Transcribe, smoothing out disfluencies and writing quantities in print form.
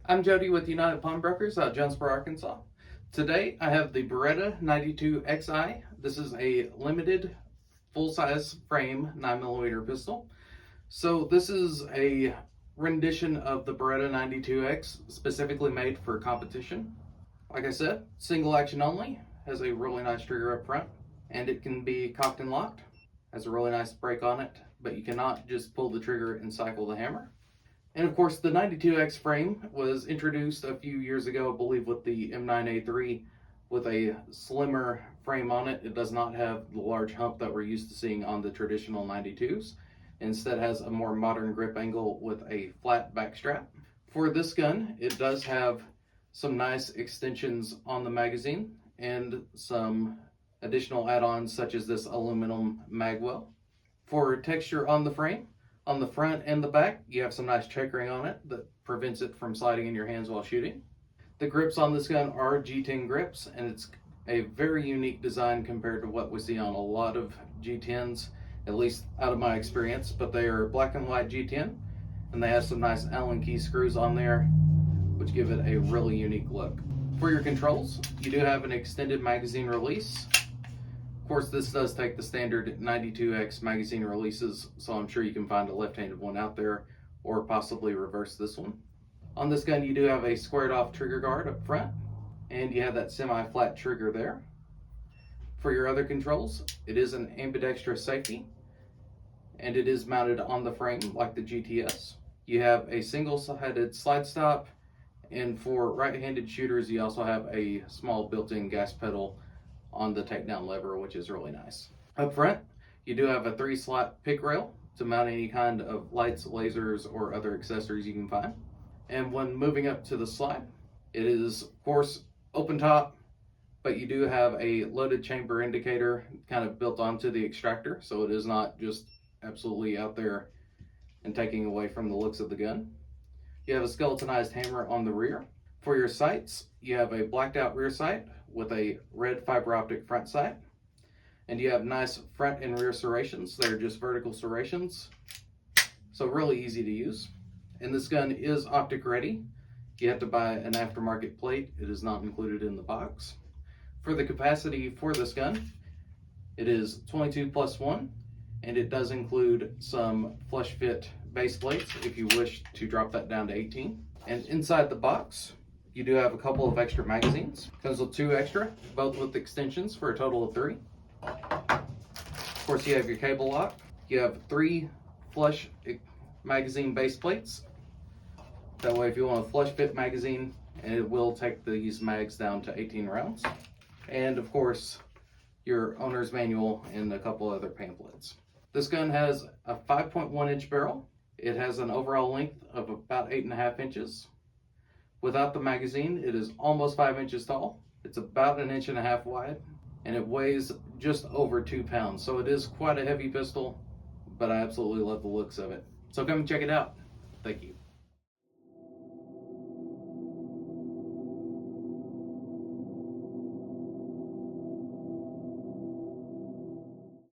I'm Jody with United Pawnbrokers out of Jonesboro, Arkansas. Today I have the Beretta 92XI. This is a limited full-size frame 9mm pistol. So this is a rendition of the Beretta 92X specifically made for competition. Like I said, single action only, has a really nice trigger up front, and it can be cocked and locked. Has a really nice break on it, but you cannot just pull the trigger and cycle the hammer. And of course, the 92X frame was introduced a few years ago, I believe, with the M9A3 with a slimmer frame on it. It does not have the large hump that we're used to seeing on the traditional 92s. Instead has a more modern grip angle with a flat back strap. For this gun, it does have some nice extensions on the magazine and some additional add-ons such as this aluminum mag well. For texture on the frame, on the front and the back, you have some nice checkering on it that prevents it from sliding in your hands while shooting. The grips on this gun are G10 grips, and it's a very unique design compared to what we see on a lot of G10s, at least out of my experience, but they are black and white G10, and they have some nice Allen key screws on there, which give it a really unique look. For your controls, you do have an extended magazine release. Of course, this does take the standard 92X magazine releases, so I'm sure you can find a left-handed one out there or possibly reverse this one. On this gun, you do have a squared off trigger guard up front, and you have that semi-flat trigger there. For your other controls, it is an ambidextrous safety, and it is mounted on the frame like the GTS. You have a single-sided slide stop, and for right-handed shooters, you also have a small built-in gas pedal on the takedown lever, which is really nice. Up front, you do have a 3-slot pick rail to mount any kind of lights, lasers, or other accessories you can find. And when moving up to the slide, it is, of course, open top, but you do have a loaded chamber indicator kind of built onto the extractor, so it is not just absolutely out there and taking away from the looks of the gun. You have a skeletonized hammer on the rear. For your sights, you have a blacked out rear sight with a red fiber optic front sight, and you have nice front and rear serrations. They're just vertical serrations, so really easy to use. And this gun is Optic ready. You have to buy an aftermarket plate. It is not included in the box. For the capacity for this gun, it is 22+1, and it does include some flush fit base plates if you wish to drop that down to 18. And inside the box, you do have a couple of extra magazines. Comes with 2 extra, both with extensions for a total of 3. Of course, you have your cable lock. You have 3 flush magazine base plates. That way, if you want a flush fit magazine, and it will take these mags down to 18 rounds. And of course, your owner's manual and a couple other pamphlets. This gun has a 5.1 inch barrel. It has an overall length of about 8.5 inches. Without the magazine, it is almost 5 inches tall. It's about 1.5 inches wide, and it weighs just over 2 pounds. So it is quite a heavy pistol, but I absolutely love the looks of it. So come and check it out. Thank you.